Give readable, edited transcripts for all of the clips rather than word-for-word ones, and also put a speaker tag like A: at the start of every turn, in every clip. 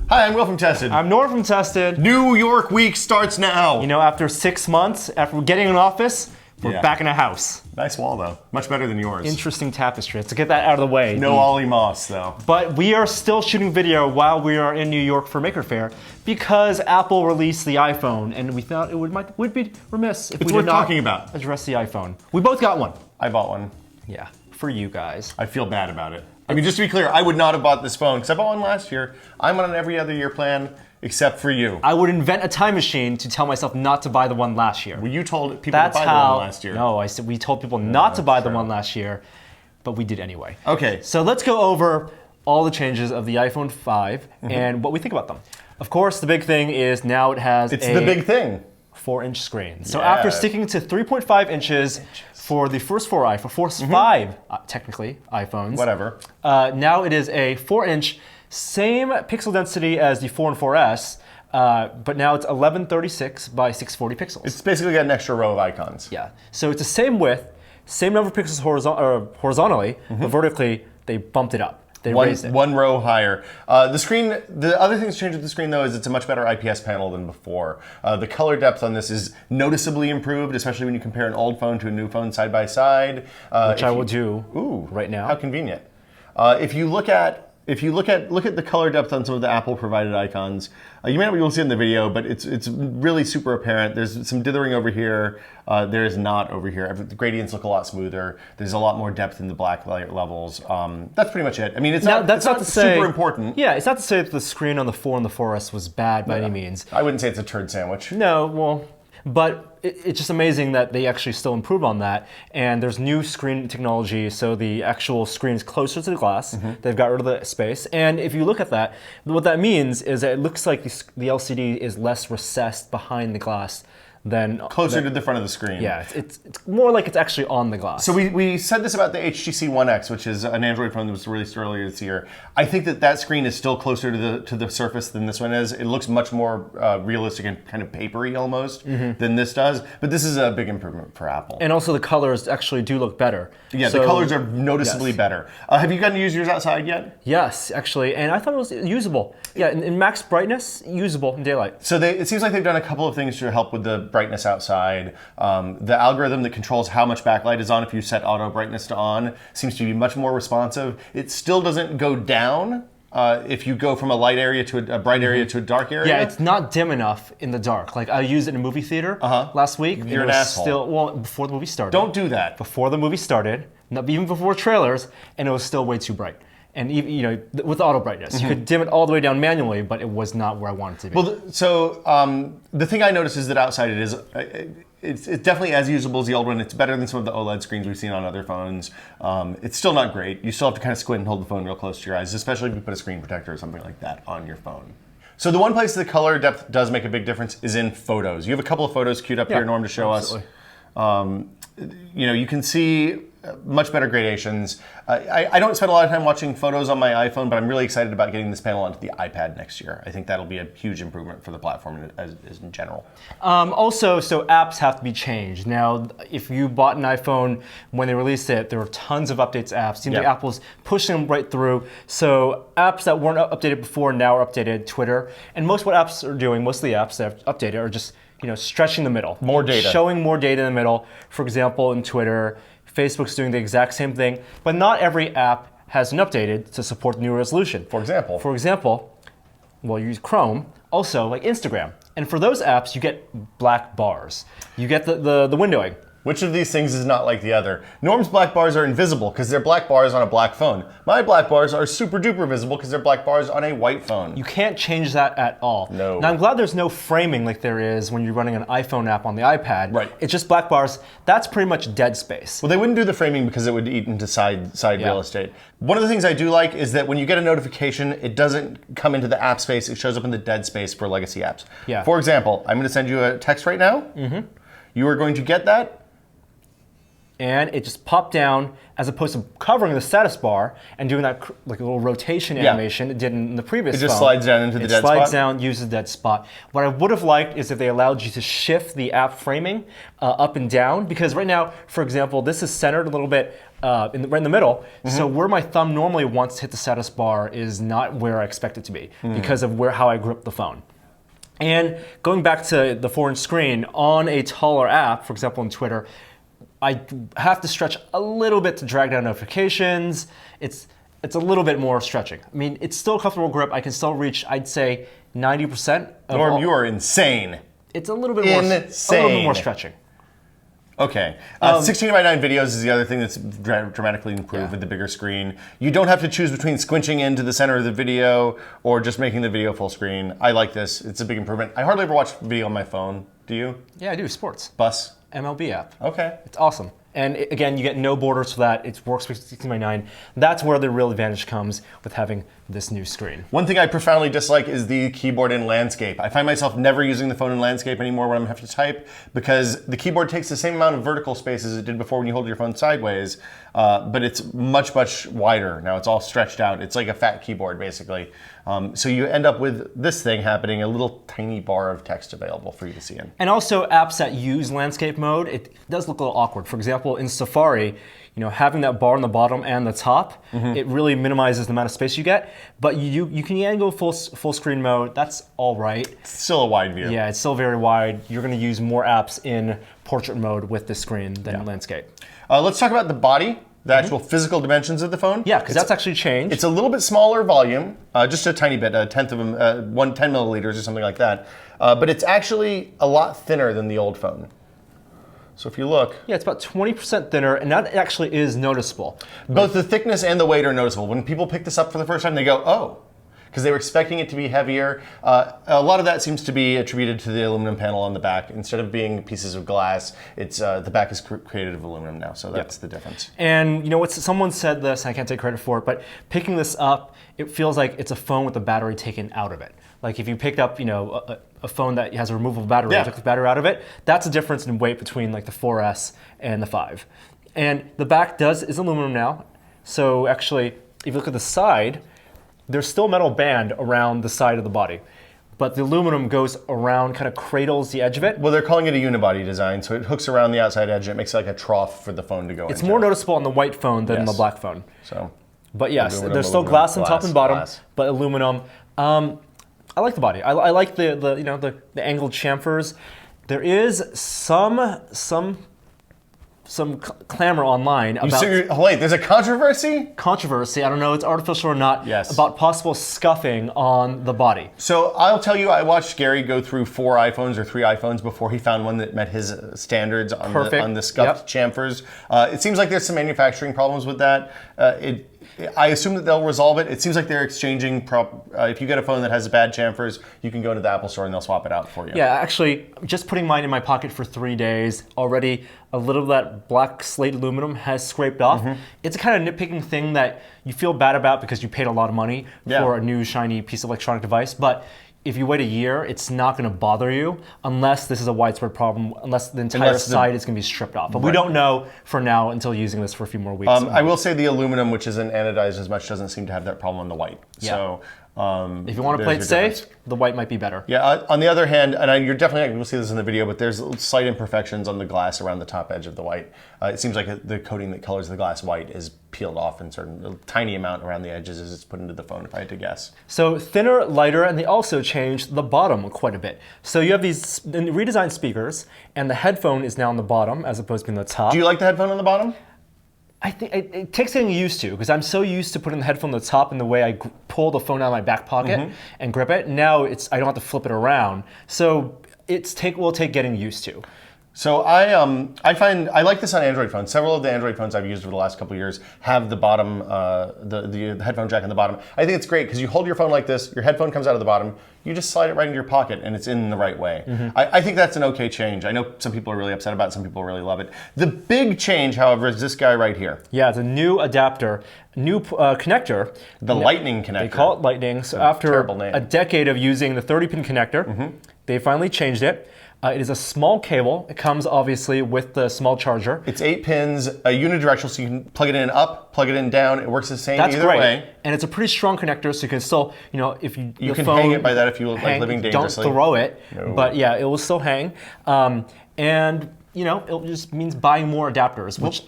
A: Hi, I'm Will from Tested.
B: I'm Norm from Tested.
A: New York week starts now.
B: You know, after 6 months, after getting an office, we're back in a house.
A: Nice wall, though. Much better than yours.
B: Interesting tapestry. Let's get that out of the way.
A: No Ollie Moss, though.
B: But we are still shooting video while we are in New York for Maker Faire because Apple released the iPhone, and we thought it would be remiss if we did not address the iPhone. We both got one.
A: I bought one.
B: Yeah, for you guys.
A: I feel bad about it. I mean, just to be clear, I would not have bought this phone because I bought one last year. I'm on an every other year plan, except for you.
B: I would invent a time machine to tell myself not to buy the one last year.
A: Well, you told people to buy the one last year.
B: No, we told people not to buy the one last year, but we did anyway.
A: Okay.
B: So let's go over all the changes of the iPhone 5 and what we think about them. Of course, the big thing is now it has
A: the big thing.
B: 4-inch screen. So after sticking to 3.5 inches for the first five technically iPhones.
A: Whatever.
B: Now it is a 4-inch, same pixel density as the 4 and 4S, but now it's 1136 by 640 pixels.
A: It's basically got an extra row of icons.
B: Yeah. So it's the same width, same number of pixels horizontally, but vertically they bumped it up. They raised it.
A: One row higher. The other thing that's changed with the screen, though, is it's a much better IPS panel than before. The color depth on this is noticeably improved, especially when you compare an old phone to a new phone side by side.
B: Which I will do right now.
A: How convenient. If you look at the color depth on some of the Apple provided icons, you may not be able to see it in the video, but it's really super apparent. There's some dithering over here. There is not over here. The gradients look a lot smoother. There's a lot more depth in the black light levels. That's pretty much it. I mean, it's not super important.
B: Yeah, it's not to say that the screen on the 4 and the 4S was bad by any means.
A: I wouldn't say it's a turd sandwich.
B: No, well, but it's just amazing that they actually still improved on that. And there's new screen technology, so the actual screen is closer to the glass. They've got rid of the space. And if you look at that, what that means is that it looks like the LCD is less recessed behind the glass than
A: closer to the front of the screen.
B: Yeah, it's more like it's actually on the glass.
A: So we said this about the HTC One X, which is an Android phone that was released earlier this year. I think that screen is still closer to the surface than this one is. It looks much more realistic and kind of papery almost than this does. But this is a big improvement for Apple.
B: And also the colors actually do look better.
A: Yeah, the colors are noticeably better. Have you gotten to use yours outside yet?
B: Yes, actually, and I thought it was usable. Yeah, in max brightness, usable in daylight.
A: So it seems like they've done a couple of things to help with the brightness outside. The algorithm that controls how much backlight is on if you set auto brightness to on seems to be much more responsive. It still doesn't go down if you go from a light area to a bright area to a dark area.
B: Yeah, it's not dim enough in the dark. Like I used it in a movie theater last week.
A: You're an asshole.
B: Before the movie started.
A: Don't do that.
B: Before the movie started, not even before trailers, and it was still way too bright. And even, with auto brightness, you could dim it all the way down manually, but it was not where I wanted it to be.
A: Well, the thing I noticed is that outside it's definitely as usable as the old one. It's better than some of the OLED screens we've seen on other phones. It's still not great. You still have to kind of squint and hold the phone real close to your eyes, especially if you put a screen protector or something like that on your phone. So the one place the color depth does make a big difference is in photos. You have a couple of photos queued up here, Norm, to show us. You can see much better gradations. I don't spend a lot of time watching photos on my iPhone, but I'm really excited about getting this panel onto the iPad next year. I think that'll be a huge improvement for the platform as in general.
B: Also, so apps have to be changed. Now, if you bought an iPhone when they released it, there were tons of updates apps. Seems like Apple's pushing them right through. So apps that weren't updated before now are updated. Twitter, and most of the apps that are updated are just stretching the middle.
A: More data.
B: Showing more data in the middle. For example, in Twitter, Facebook's doing the exact same thing, but not every app has been updated to support the new resolution.
A: For example,
B: well, you use Chrome, also like Instagram. And for those apps, you get black bars. You get the windowing.
A: Which of these things is not like the other? Norm's black bars are invisible because they're black bars on a black phone. My black bars are super duper visible because they're black bars on a white phone.
B: You can't change that at all.
A: No.
B: Now I'm glad there's no framing like there is when you're running an iPhone app on the iPad.
A: Right.
B: It's just black bars. That's pretty much dead space.
A: Well, they wouldn't do the framing because it would eat into side real estate. One of the things I do like is that when you get a notification, it doesn't come into the app space. It shows up in the dead space for legacy apps.
B: Yeah.
A: For example, I'm going to send you a text right now. You are going to get that.
B: And it just popped down as opposed to covering the status bar and doing that like a little rotation animation it did in the previous phone.
A: It just slides down into the dead spot?
B: It slides down, uses the dead spot. What I would have liked is if they allowed you to shift the app framing up and down, because right now, for example, this is centered a little bit right in the middle. So where my thumb normally wants to hit the status bar is not where I expect it to be because of how I grip the phone. And going back to the 4-inch screen, on a taller app, for example on Twitter, I have to stretch a little bit to drag down notifications. It's a little bit more stretching. I mean, it's still a comfortable grip. I can still reach, I'd say, 90%.
A: Norm, you are insane.
B: It's a little bit more stretching.
A: Okay. 16:9 videos is the other thing that's dramatically improved with the bigger screen. You don't have to choose between squinching into the center of the video or just making the video full screen. I like this. It's a big improvement. I hardly ever watch video on my phone. Do you?
B: Yeah, I do. Sports.
A: Bus?
B: MLB app.
A: Okay.
B: It's awesome. And again, you get no borders for that. It works with 16:9. That's where the real advantage comes with having this new screen.
A: One thing I profoundly dislike is the keyboard in landscape. I find myself never using the phone in landscape anymore when I'm having to type because the keyboard takes the same amount of vertical space as it did before when you hold your phone sideways, but it's much, much wider. Now it's all stretched out. It's like a fat keyboard, basically. So you end up with this thing happening, a little tiny bar of text available for you to see in.
B: And also apps that use landscape mode, it does look a little awkward. For example, in Safari, having that bar on the bottom and the top, it really minimizes the amount of space you get. But you can go full screen mode. That's all right.
A: It's still a wide view.
B: Yeah, it's still very wide. You're going to use more apps in portrait mode with this screen than landscape.
A: Let's talk about the body. The actual physical dimensions of the phone.
B: Yeah, because that's actually changed.
A: It's a little bit smaller volume, just a tiny bit, a tenth of 10 milliliters or something like that. But it's actually a lot thinner than the old phone. So if you look.
B: Yeah, it's about 20% thinner, and that actually is noticeable.
A: Both the thickness and the weight are noticeable. When people pick this up for the first time, they go, oh. Because they were expecting it to be heavier. A lot of that seems to be attributed to the aluminum panel on the back. Instead of being pieces of glass, it's the back is created of aluminum now, so that's the difference.
B: And someone said this, I can't take credit for it, but picking this up, it feels like it's a phone with the battery taken out of it. Like if you picked up, a phone that has a removable battery, took the battery out of it, that's a difference in weight between like the 4S and the 5. And the back is aluminum now. So actually, if you look at the side, there's still metal band around the side of the body, but the aluminum goes around, kind of cradles the edge of it.
A: Well, they're calling it a unibody design, so it hooks around the outside edge and it makes it like a trough for the phone to go into.
B: It's more noticeable on the white phone than the black phone.
A: So,
B: but yes, there's still glass on top and bottom, but aluminum. I like the body. I like the angled chamfers. There is some clamor online about...
A: Wait, there's a controversy?
B: Controversy, I don't know if it's artificial or not,
A: yes.
B: About possible scuffing on the body.
A: So I'll tell you, I watched Gary go through 4 iPhones or 3 iPhones before he found one that met his standards on the scuffed chamfers. It seems like there's some manufacturing problems with that. I assume that they'll resolve it. It seems like they're exchanging, if you get a phone that has bad chamfers, you can go to the Apple Store and they'll swap it out for you.
B: Yeah, actually, just putting mine in my pocket for 3 days, already a little of that black slate aluminum has scraped off. It's a kind of nitpicking thing that you feel bad about because you paid a lot of money for a new shiny piece of electronic device, but if you wait a year, it's not going to bother you unless this is a widespread problem, unless the entire side is going to be stripped off. But we don't know for now until using this for a few more weeks.
A: I will say the aluminum, which isn't anodized as much, doesn't seem to have that problem on the white.
B: Yeah.
A: So
B: if you want to play it safe, the white might be better.
A: Yeah, on the other hand, and you're definitely not going to see this in the video, but there's slight imperfections on the glass around the top edge of the white. It seems like the coating that colors the glass white is peeled off in a tiny amount around the edges as it's put into the phone, if I had to guess.
B: So thinner, lighter, and they also changed the bottom quite a bit. So you have these redesigned speakers, and the headphone is now on the bottom as opposed to being on the top.
A: Do you like the headphone on the bottom?
B: I think it takes getting used to, because I'm so used to putting the headphone on the top and the way I pull the phone out of my back pocket and grip it. Now I don't have to flip it around. So will take getting used to.
A: So I find I like this on Android phones. Several of the Android phones I've used over the last couple of years have the bottom, the headphone jack on the bottom. I think it's great because you hold your phone like this, your headphone comes out of the bottom, you just slide it right into your pocket and it's in the right way. I think that's an okay change. I know some people are really upset about it, some people really love it. The big change, however, is this guy right here.
B: Yeah, it's a new adapter, new connector.
A: The Lightning connector.
B: They call it Lightning. So after a decade of using the 30-pin connector, they finally changed it. It is a small cable. It comes obviously with the small charger.
A: It's 8 pins, unidirectional, so you can plug it in up, plug it in down. It works the same either way.
B: And it's a pretty strong connector, so you can still, if you
A: can hang it by that if you like living dangerously.
B: Don't throw it,
A: no.
B: But yeah, it will still hang. And it just means buying more adapters, which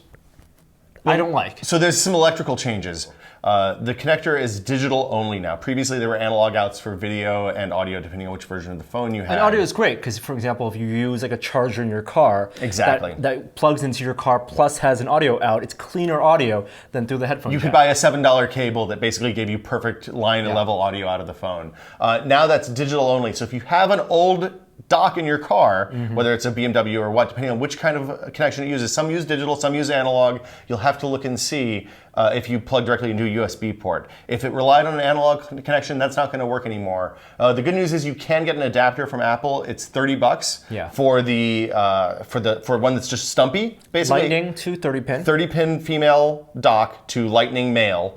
B: I don't like.
A: So there's some electrical changes. The connector is digital only now. Previously, there were analog outs for video and audio, depending on which version of the phone you had.
B: And audio is great because, for example, if you use like a charger in your car,
A: exactly,
B: that plugs into your car plus has an audio out, it's cleaner audio than through the headphone.
A: You could buy a $7 cable that basically gave you perfect line and level audio out of the phone. Now that's digital only. So if you have an old dock in your car, whether it's a BMW or what, depending on which kind of connection it uses. Some use digital, some use analog. You'll have to look and see if you plug directly into a USB port. If it relied on an analog connection, that's not going to work anymore. The good news is you can get an adapter from Apple. It's $30 for one that's just stumpy, basically.
B: Lightning to 30-pin.
A: 30-pin female dock to Lightning male.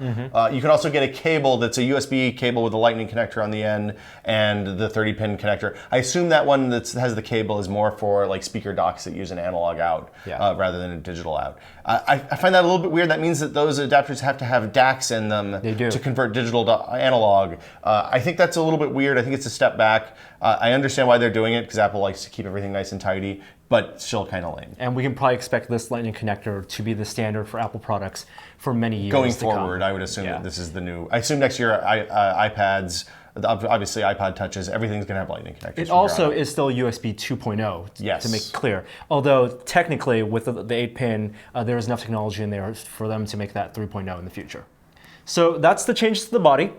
A: You can also get a cable that's a USB cable with a Lightning connector on the end and the 30-pin connector. I assume that one that has the cable is more for like speaker docks that use an analog out rather than a digital out. I find that a little bit weird. That means that those adapters have to have DACs in them to convert digital to analog. I think that's a little bit weird. I think it's a step back. I understand why they're doing it because Apple likes to keep everything nice and tidy, but still kind of lame.
B: And we can probably expect this Lightning connector to be the standard for Apple products for many years
A: going forward. I would assume that this is the new. I assume next year iPads. Obviously, iPod touches, everything's going to have Lightning connectors.
B: It also is still USB 2.0, to make it clear. Although, technically, with the 8-pin, there is enough technology in there for them to make that 3.0 in the future. So that's the changes to the body.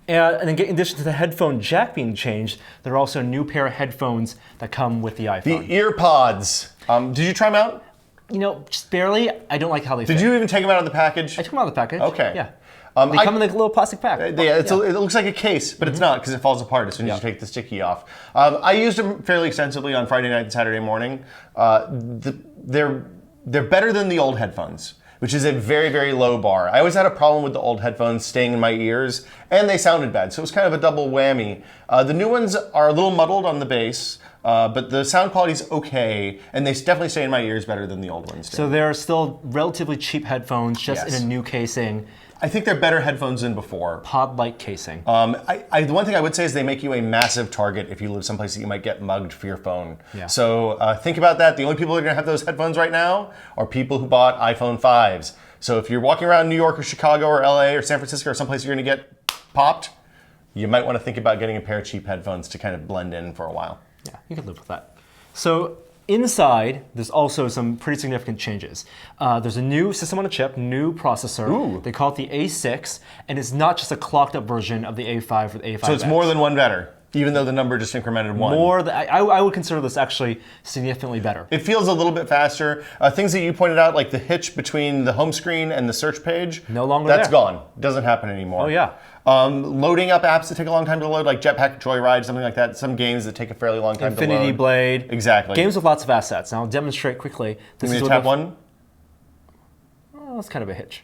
B: And in addition to the headphone jack being changed, there are also a new pair of headphones that come with the iPhone.
A: The Earpods. Did you try them out?
B: You know, just barely. I don't like how they fit.
A: Did you even take them out of the package?
B: I took them out of the package.
A: Okay.
B: Yeah. They come in like a little plastic pack.
A: It looks like a case, but it's not because it falls apart as soon as you take the sticky off. I used them fairly extensively on Friday night and Saturday morning. They're better than the old headphones, which is a very, very low bar. I always had a problem with the old headphones staying in my ears, and they sounded bad, so it was kind of a double whammy. The new ones are a little muddled on the bass, but the sound quality is okay, and they definitely stay in my ears better than the old ones do.
B: So they're still relatively cheap headphones, just in a new casing.
A: I think they're better headphones than before.
B: Pod-like casing.
A: The one thing I would say is they make you a massive target if you live someplace that you might get mugged for your phone.
B: Yeah.
A: So think about that. The only people that are going to have those headphones right now are people who bought iPhone 5s. So if you're walking around New York or Chicago or LA or San Francisco or someplace you're going to get popped, you might want to think about getting a pair of cheap headphones to kind of blend in for a while.
B: Yeah, you can live with that. So inside, there's also some pretty significant changes. There's a new system on a chip, new processor.
A: Ooh.
B: They call it the A6, and it's not just a clocked up version of the A5 or the A5X.
A: So it's more than one better, even though the number just incremented one.
B: I would consider this actually significantly better.
A: It feels a little bit faster. Things that you pointed out, like the hitch between the home screen and the search page,
B: no longer
A: that's
B: there.
A: Gone. Doesn't happen anymore.
B: Oh yeah.
A: Loading up apps that take a long time to load, like Jetpack Joyride, something like that. Some games that take a fairly long time to load.
B: Infinity Blade.
A: Exactly.
B: Games with lots of assets. Now I'll demonstrate quickly.
A: This is tab one?
B: Oh, it's kind of a hitch.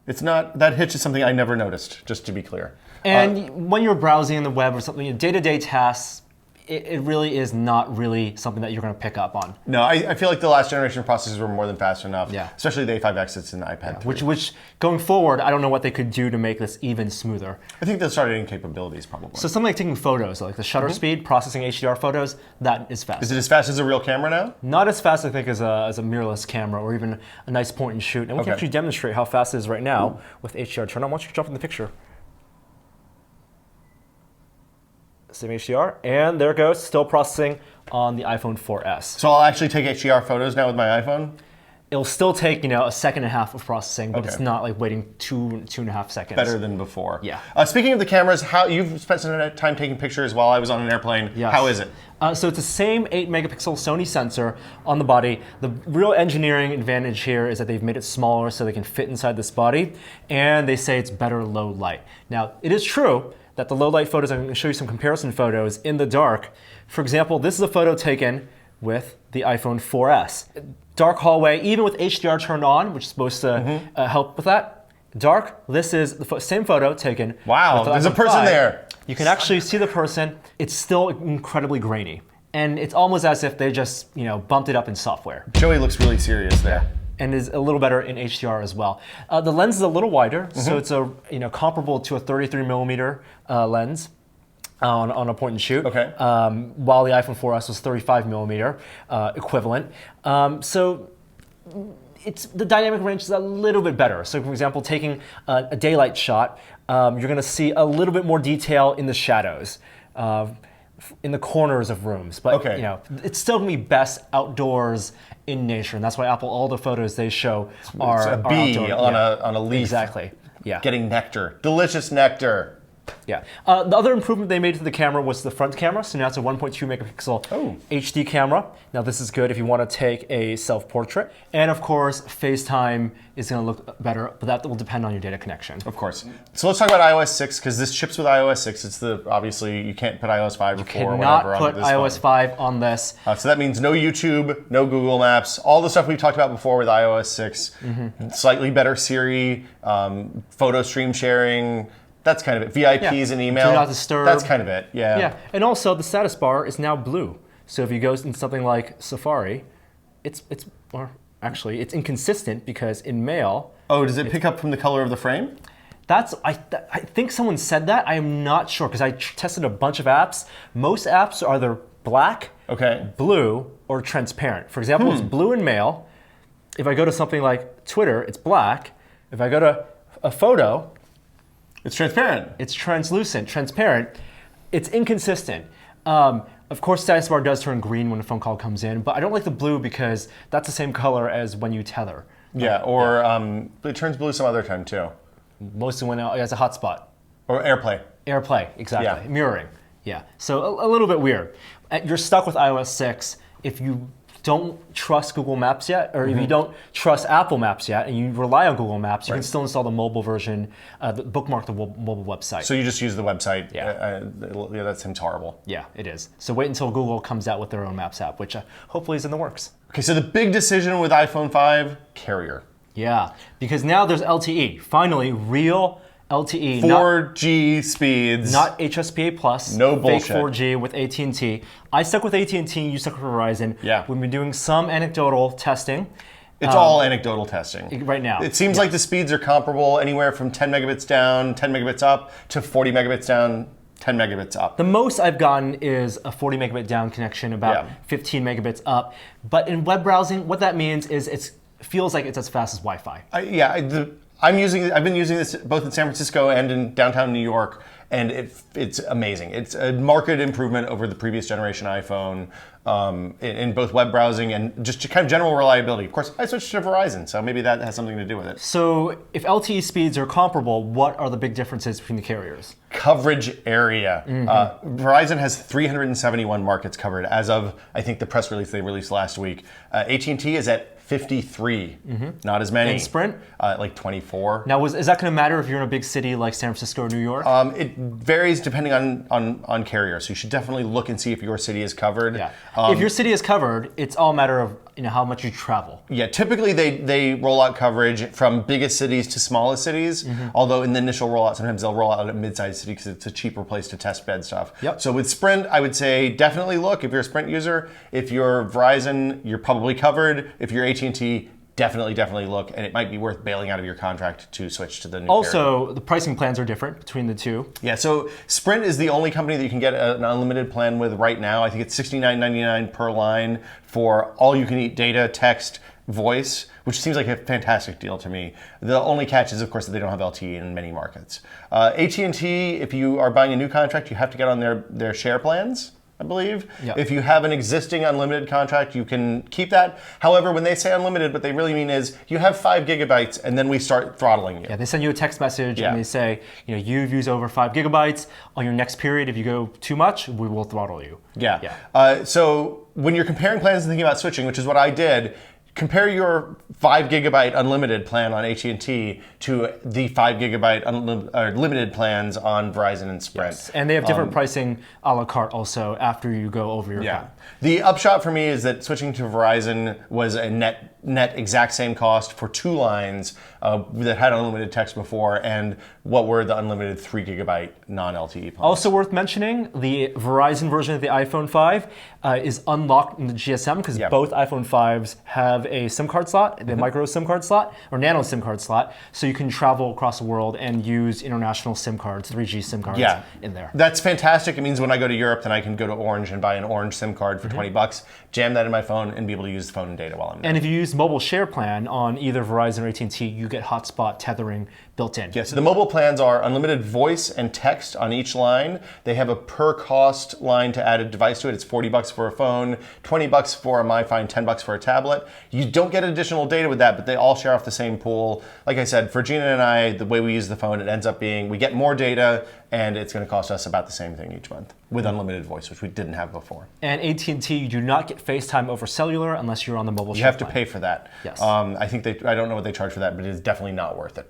A: It's not. That hitch is something I never noticed, just to be clear.
B: And when you're browsing on the web or something, day-to-day tasks, it really is not really something that you're going to pick up on.
A: No, I feel like the last generation processors were more than fast enough.
B: Yeah.
A: Especially the A5X that's in the iPad 3.
B: Which going forward, I don't know what they could do to make this even smoother.
A: I think they'll start adding capabilities probably.
B: So something like taking photos, like the shutter speed, processing HDR photos, that is fast.
A: Is it as fast as a real camera now?
B: Not as fast, I think, as a mirrorless camera or even a nice point and shoot. And we can actually demonstrate how fast it is right now with HDR. Turn on. Why don't you jump in the picture? Same HDR, and there it goes, still processing on the iPhone 4S.
A: So I'll actually take HDR photos now with my iPhone?
B: It'll still take, a second and a half of processing, but it's not like waiting two and a half seconds.
A: Better than before.
B: Yeah.
A: Speaking of the cameras, you've spent some time taking pictures while I was on an airplane.
B: Yes.
A: How is it?
B: So it's the same 8-megapixel Sony sensor on the body. The real engineering advantage here is that they've made it smaller so they can fit inside this body, and they say it's better low light. Now, it is true that the low light photos, I'm going to show you some comparison photos in the dark. For example, this is a photo taken with the iPhone 4S. Dark hallway, even with HDR turned on, which is supposed to help with that. Dark, this is the same photo taken.
A: Wow, there's a person there.
B: You can actually see the person. It's still incredibly grainy. And it's almost as if they just, bumped it up in software.
A: Joey looks really serious there.
B: And is a little better in HDR as well. The lens is a little wider, so it's comparable to a 33 millimeter lens on a point and shoot.
A: Okay.
B: While the iPhone 4S was 35 millimeter equivalent. So the dynamic range is a little bit better. So, for example, taking a daylight shot, you're going to see a little bit more detail in the shadows, in the corners of rooms. But
A: Okay.
B: you know, it's still going to be best outdoors in nature, and that's why Apple, all the photos they show are
A: It's a bee
B: outdoor.
A: on a leaf.
B: Exactly. Yeah.
A: Getting nectar, delicious nectar.
B: Yeah. The other improvement they made to the camera was the front camera. So now it's a 1.2 megapixel HD camera. Now this is good if you want to take a self-portrait. And of course, FaceTime is going to look better, but that will depend on your data connection.
A: Of course. So let's talk about iOS 6, because this ships with iOS 6. It's obviously you can't put iOS 5 or 4 or whatever
B: Cannot put
A: on this
B: iOS
A: phone.
B: 5 on this.
A: So that means no YouTube, no Google Maps, all the stuff we've talked about before with iOS 6. Slightly better Siri, photo stream sharing. That's kind of it. VIPs and email.
B: Do not disturb.
A: That's kind of it. Yeah.
B: Yeah. And also the status bar is now blue. So if you go in something like Safari, it's inconsistent because in Mail.
A: Oh, does it pick up from the color of the frame?
B: I think someone said that. I am not sure because I tested a bunch of apps. Most apps are either black, blue, or transparent. For example, it's blue in Mail. If I go to something like Twitter, it's black. If I go to a photo,
A: it's transparent.
B: It's translucent, transparent. It's inconsistent. Of course, status bar does turn green when a phone call comes in, but I don't like the blue because that's the same color as when you tether.
A: Yeah, it turns blue some other time too.
B: Mostly when it has a hotspot.
A: Or AirPlay.
B: AirPlay, exactly.
A: Yeah.
B: Mirroring. Yeah. So a little bit weird. You're stuck with iOS 6 if you don't trust Google Maps yet, or if you don't trust Apple Maps yet, and you rely on Google Maps, you can still install the mobile version, bookmark the mobile website.
A: So you just use the website.
B: Yeah.
A: That seems horrible.
B: Yeah, it is. So wait until Google comes out with their own Maps app, which hopefully is in the works.
A: Okay, so the big decision with iPhone 5, carrier.
B: Yeah, because now there's LTE. Finally, real LTE.
A: 4G speeds.
B: Not HSPA plus.
A: No bullshit.
B: Fake 4G with AT&T. I stuck with AT&T, you stuck with Verizon.
A: Yeah.
B: We've been doing some anecdotal testing.
A: It's all anecdotal testing.
B: Right now.
A: It seems like the speeds are comparable anywhere from 10 megabits down, 10 megabits up, to 40 megabits down, 10 megabits up.
B: The most I've gotten is a 40 megabit down connection, about 15 megabits up. But in web browsing, what that means is it feels like it's as fast as Wi-Fi.
A: I've been using this both in San Francisco and in downtown New York, and it's amazing. It's a marked improvement over the previous generation iPhone in both web browsing and just kind of general reliability. Of course, I switched to Verizon, so maybe that has something to do with it.
B: So if LTE speeds are comparable, what are the big differences between the carriers?
A: Coverage area. Verizon has 371 markets covered as of, I think, the press release they released last week. AT&T is at 53, not as many.
B: And Sprint?
A: Like 24.
B: Now, is that going to matter if you're in a big city like San Francisco or New York?
A: It varies depending on carrier, so you should definitely look and see if your city is covered.
B: Yeah. If your city is covered, it's all a matter of how much you travel.
A: Yeah, typically they roll out coverage from biggest cities to smallest cities, although in the initial rollout, sometimes they'll roll out a mid-sized city because it's a cheaper place to test bed stuff.
B: Yep.
A: So with Sprint, I would say definitely look if you're a Sprint user. If you're Verizon, you're probably covered. If you're AT&T, definitely look, and it might be worth bailing out of your contract to switch to the new
B: Also, the pricing plans are different between the two.
A: Yeah, so Sprint is the only company that you can get an unlimited plan with right now. I think it's $69.99 per line for all-you-can-eat data, text, voice, which seems like a fantastic deal to me. The only catch is, of course, that they don't have LTE in many markets. AT&T, if you are buying a new contract, you have to get on their share plans, I believe.
B: Yep.
A: If you have an existing unlimited contract, you can keep that. However, when they say unlimited, what they really mean is you have 5 gigabytes and then we start throttling you.
B: Yeah, they send you a text message and they say, you've used over 5 gigabytes. On your next period, if you go too much, we will throttle you.
A: Yeah. So when you're comparing plans and thinking about switching, which is what I did, compare your 5 gigabyte unlimited plan on AT&T to the 5 gigabyte limited plans on Verizon and Sprint.
B: Yes. And they have different pricing a la carte also after you go over your plan.
A: The upshot for me is that switching to Verizon was a net exact same cost for 2 lines that had unlimited text before, and what were the unlimited 3 gigabyte non-LTE plans.
B: Also worth mentioning, the Verizon version of the iPhone 5 is unlocked in the GSM because both iPhone 5s have a SIM card slot, the micro SIM card slot, or nano SIM card slot, so you can travel across the world and use international SIM cards, 3G SIM cards in there.
A: That's fantastic. It means when I go to Europe, then I can go to Orange and buy an Orange SIM card for $20, jam that in my phone, and be able to use the phone and data while I'm there.
B: And if you use mobile share plan on either Verizon or AT&T, you get hotspot tethering built in.
A: Yeah, so the mobile plans are unlimited voice and text on each line. They have a per cost line to add a device to it. It's $40 for a phone, $20 for a MiFi, and $10 for a tablet. You don't get additional data with that, but they all share off the same pool. Like I said, for Gina and I, the way we use the phone, it ends up being we get more data, and it's going to cost us about the same thing each month with unlimited voice, which we didn't have before.
B: And AT&T, you do not get FaceTime over cellular unless you're on the mobile.
A: You have to pay for that.
B: Yes.
A: I don't know what they charge for that, but it is definitely not worth it.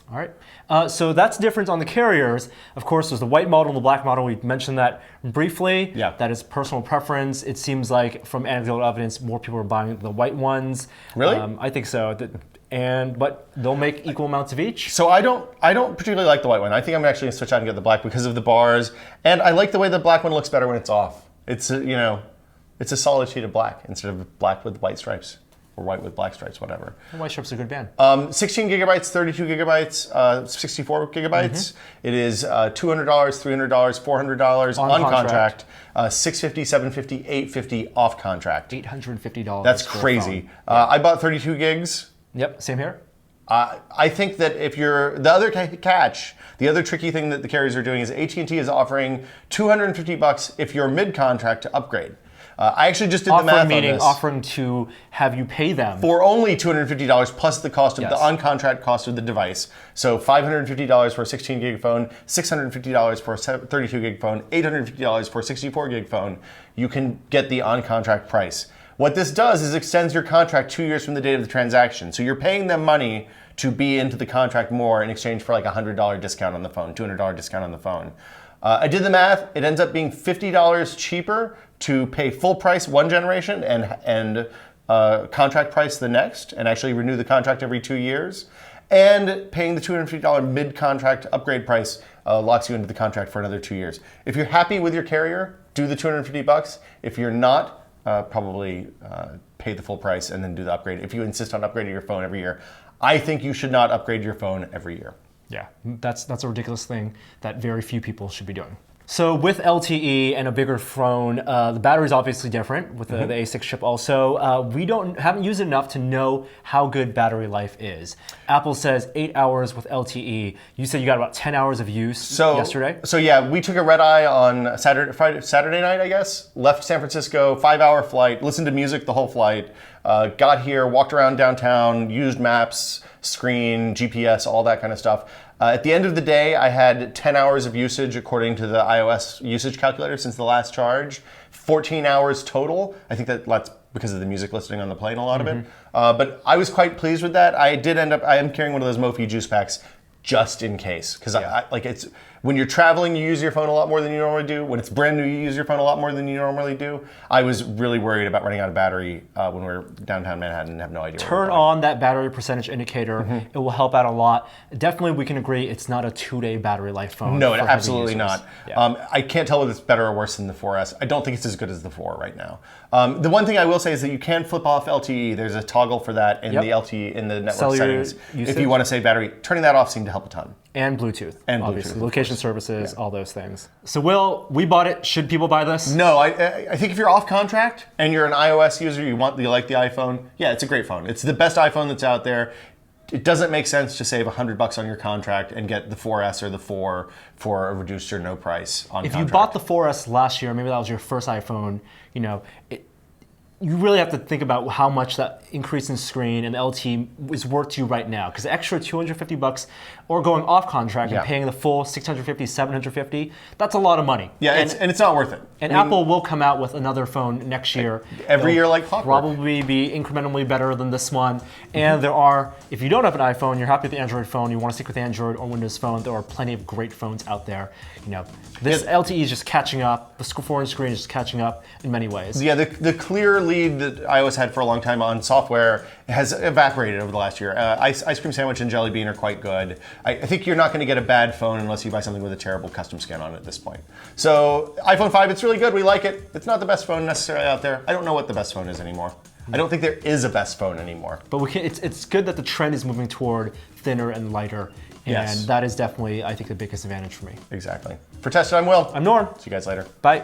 B: All right, so that's different on the carriers. Of course, there's the white model and the black model. We mentioned that briefly.
A: Yeah.
B: That is personal preference. It seems like from anecdotal evidence, more people are buying the white ones.
A: Really?
B: I think so. But they'll make equal amounts of each.
A: So I don't particularly like the white one. I think I'm actually gonna switch out and get the black because of the bars, and I like the way the black one looks better when it's off. It's it's a solid sheet of black instead of black with white stripes. Or white with black stripes, whatever.
B: White stripes are a good band.
A: 16 gigabytes, 32 gigabytes, 64 gigabytes. It is $200, $300, $400 on contract. $650, $750, $850 off contract.
B: $850.
A: That's crazy. I bought 32 gigs.
B: Yep, same here.
A: I think that if you're the other catch, the other tricky thing that the carriers are doing is AT&T is offering $250 if you're mid-contract to upgrade. I actually just did the math on this.
B: Offering to have you pay them.
A: For only $250 plus the cost of the on-contract cost of the device. So $550 for a 16 gig phone, $650 for a 32 gig phone, $850 for a 64 gig phone. You can get the on-contract price. What this does is extends your contract 2 years from the date of the transaction. So you're paying them money to be into the contract more in exchange for like a $100 discount on the phone, $200 discount on the phone. I did the math. It ends up being $50 cheaper to pay full price one generation and contract price the next, and actually renew the contract every 2 years. And paying the $250 mid-contract upgrade price locks you into the contract for another 2 years. If you're happy with your carrier, do the $250. If you're not, probably pay the full price and then do the upgrade. If you insist on upgrading your phone every year, I think you should not upgrade your phone every year.
B: Yeah, that's a ridiculous thing that very few people should be doing. So with LTE and a bigger phone, the battery's obviously different with the A6 chip also. We haven't used it enough to know how good battery life is. Apple says 8 hours with LTE. You said you got about 10 hours of use yesterday?
A: So yeah, we took a red eye on Saturday night, I guess. Left San Francisco, 5-hour flight, listened to music the whole flight. Got here, walked around downtown, used maps, screen, GPS, all that kind of stuff. At the end of the day, I had 10 hours of usage according to the iOS usage calculator since the last charge. 14 hours total. I think that's because of the music listening on the plane, a lot of it. But I was quite pleased with that. I am carrying one of those Mophie juice packs just in case. Because when you're traveling, you use your phone a lot more than you normally do. When it's brand new, you use your phone a lot more than you normally do. I was really worried about running out of battery when we were downtown Manhattan and have no idea.
B: Turn on that battery percentage indicator. It will help out a lot. Definitely, we can agree it's not a 2-day battery life phone.
A: No, absolutely not.
B: Yeah.
A: I can't tell whether it's better or worse than the 4S. I don't think it's as good as the 4 right now. The one thing I will say is that you can flip off LTE. There's a toggle for that in the LTE in the network
B: cellular
A: settings.
B: usage.
A: If you want to save battery, turning that off seemed to help a ton.
B: And Bluetooth.
A: And
B: obviously.
A: Bluetooth.
B: Location services, all those things. So Will, we bought it. Should people buy this?
A: No, I think if you're off contract and you're an iOS user, you like the iPhone, yeah, it's a great phone. It's the best iPhone that's out there. It doesn't make sense to save $100 on your contract and get the 4S or the 4 for a reduced or no price on contract.
B: If you bought the 4S last year, maybe that was your first iPhone, you really have to think about how much that increase in screen and LTE is worth to you right now. Because the extra $250 or going off contract and paying the full $650, $750, that's a lot of money.
A: Yeah, and it's not worth it.
B: And Apple will come out with another phone next year.
A: Every year like clockwork.
B: Probably be incrementally better than this one. And there are, if you don't have an iPhone, you're happy with the Android phone, you want to stick with Android or Windows Phone, there are plenty of great phones out there. This LTE is just catching up. The 4-inch screen is just catching up in many ways.
A: Yeah, the clear lead that iOS had for a long time on software has evaporated over the last year. Ice Cream Sandwich and Jelly Bean are quite good. I think you're not going to get a bad phone unless you buy something with a terrible custom skin on it at this point. So iPhone 5, it's really good. We like it. It's not the best phone necessarily out there. I don't know what the best phone is anymore. I don't think there is a best phone anymore.
B: But it's good that the trend is moving toward thinner and lighter. And
A: Yes.
B: that is definitely, I think, the biggest advantage for me.
A: Exactly. For Tested, I'm Will.
B: I'm Norm.
A: See you guys later.
B: Bye.